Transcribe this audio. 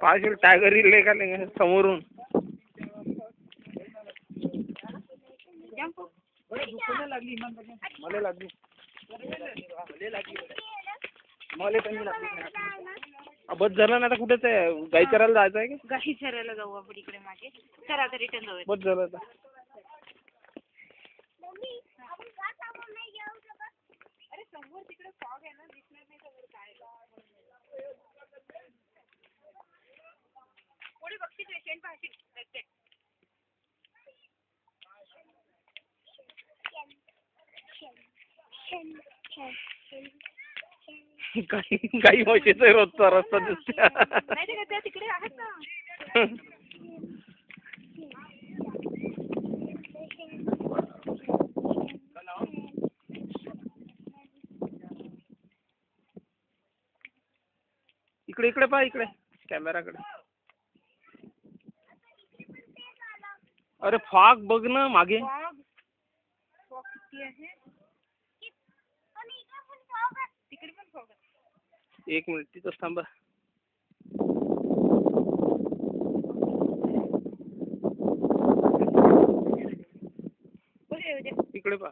Patil tiger इले का समोरून बस झालं ना आता. कुठेच गाई चरायला जायचं आहे का? गाई चरायला जाऊ आपण इकडे मागे. चला आता रिटर्न जाऊया. बस झालं आता. अरे समोर तिकडे फॉग आहे ना, दिसणार नाही समोर काय. पुढे बघशील पेशंट पाहशील. काही म्हशीचा रोजचा रस्ता दिसते. नाही त्या तिकडे आहेत ना. इकडे इकडे पहा, इकडे कॅमेराकडे. अरे फॉग बघ ना मागे. फॉग किती आहे तिकडे पण फॉग आहे. 1 मिनिट तिथंच थांबा. इकडे पहा.